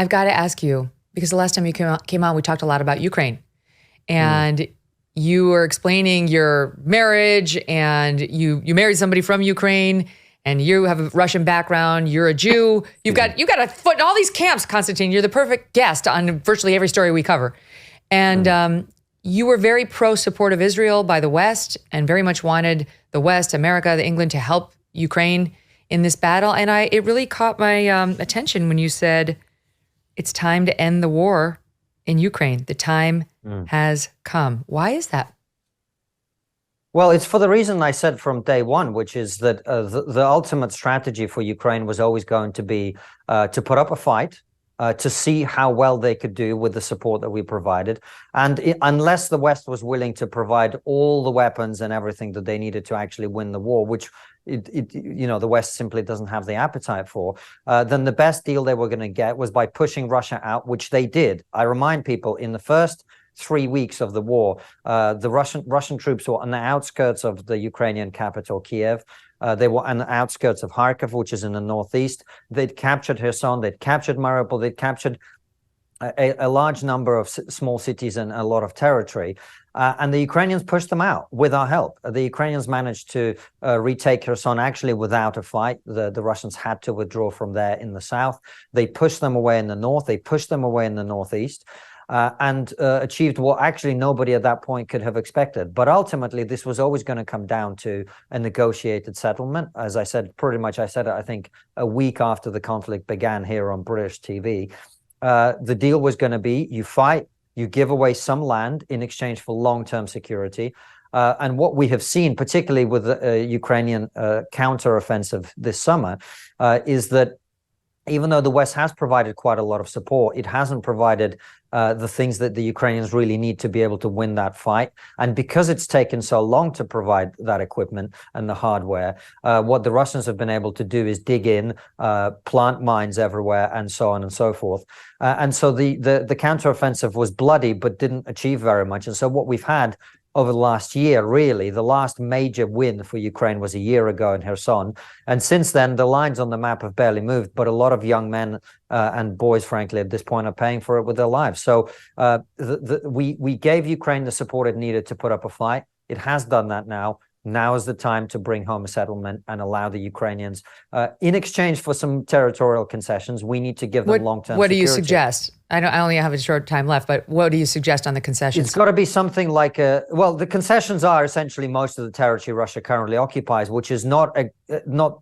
I've got to ask you, because the last time you came on, we talked a lot about Ukraine. And you were explaining your marriage, and you married somebody from Ukraine, and you have a Russian background. You're a Jew. You've got a foot in all these camps, Konstantin. You're the perfect guest on virtually every story we cover. And you were very pro-support of Israel by the West, and very much wanted the West, America, the England, to help Ukraine in this battle. And it really caught my attention when you said, it's time to end the war in Ukraine. The time has come. Why is that? Well, it's for the reason I said from day one, which is that the ultimate strategy for Ukraine was always going to be to put up a fight, to see how well they could do with the support that we provided. And unless the West was willing to provide all the weapons and everything that they needed to actually win the war, which the West simply doesn't have the appetite for, then the best deal they were going to get was by pushing Russia out, which they did. I remind people, in the first 3 weeks of the war, the Russian troops were on the outskirts of the Ukrainian capital, Kiev. They were on the outskirts of Kharkiv, which is in the northeast. They'd captured Kherson, they'd captured Mariupol, they'd captured a large number of small cities and a lot of territory. And the Ukrainians pushed them out with our help. The Ukrainians managed to retake Kherson actually without a fight. The Russians had to withdraw from there in the south. They pushed them away in the north. They pushed them away in the northeast. And achieved what actually nobody at that point could have expected. But ultimately, this was always going to come down to a negotiated settlement. As I said, I said it, I think, a week after the conflict began here on British TV. The deal was going to be, you fight, you give away some land in exchange for long-term security. And what we have seen, particularly with the Ukrainian counteroffensive this summer, is that even though the West has provided quite a lot of support, it hasn't provided the things that the Ukrainians really need to be able to win that fight. And because it's taken so long to provide that equipment and the hardware, what the Russians have been able to do is dig in, plant mines everywhere, and so on and so forth. And so the counteroffensive was bloody, but didn't achieve very much. And so what we've had over the last year, really, the last major win for Ukraine was a year ago in Kherson. And since then, the lines on the map have barely moved, but a lot of young men and boys, frankly, at this point are paying for it with their lives. So we gave Ukraine the support it needed to put up a fight. It has done that now. Now is the time to bring home a settlement and allow the Ukrainians, in exchange for some territorial concessions, we need to give them long-term security. What do you suggest? I only have a short time left, but what do you suggest on the concessions? It's got to be something like the concessions are essentially most of the territory Russia currently occupies, which is not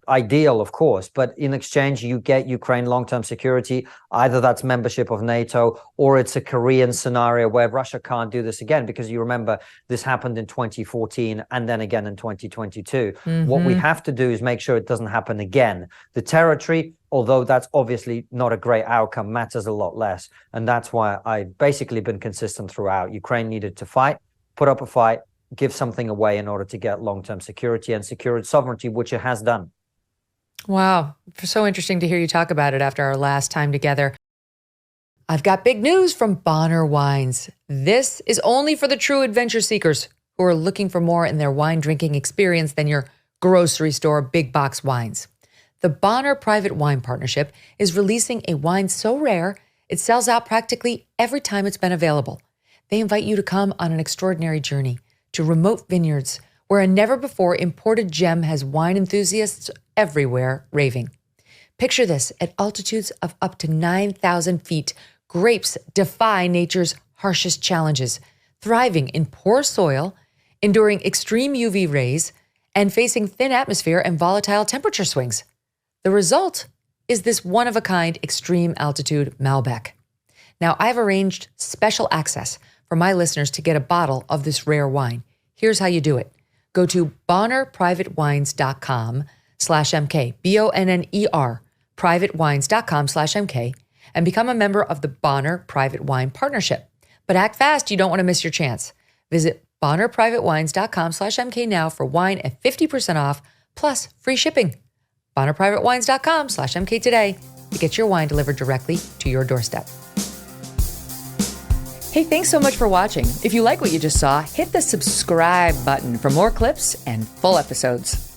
ideal, of course, but in exchange, you get Ukraine long-term security. Either that's membership of NATO, or it's a Korean scenario where Russia can't do this again, because you remember this happened in 2014 and then again in 2022. What we have to do is make sure it doesn't happen again. The territory, although that's obviously not a great outcome, matters a lot less. And that's why I've basically been consistent throughout. Ukraine needed to fight, put up a fight, give something away in order to get long-term security and secure its sovereignty, which it has done. Wow. So interesting to hear you talk about it after our last time together. I've got big news from Bonner Wines. This is only for the true adventure seekers who are looking for more in their wine drinking experience than your grocery store big box wines. The Bonner Private Wine Partnership is releasing a wine so rare, it sells out practically every time it's been available. They invite you to come on an extraordinary journey to remote vineyards where a never-before imported gem has wine enthusiasts everywhere raving. Picture this: at altitudes of up to 9,000 feet, grapes defy nature's harshest challenges, thriving in poor soil, enduring extreme UV rays, and facing thin atmosphere and volatile temperature swings. The result is this one-of-a-kind extreme altitude Malbec. Now, I've arranged special access for my listeners to get a bottle of this rare wine. Here's how you do it. Go to bonnerprivatewines.com/MK, BONNER, privatewines.com/MK, and become a member of the Bonner Private Wine Partnership. But act fast, you don't want to miss your chance. Visit bonnerprivatewines.com/MK now for wine at 50% off, plus free shipping. bonnerprivatewines.com/MK today to get your wine delivered directly to your doorstep. Hey, thanks so much for watching. If you like what you just saw, hit the subscribe button for more clips and full episodes.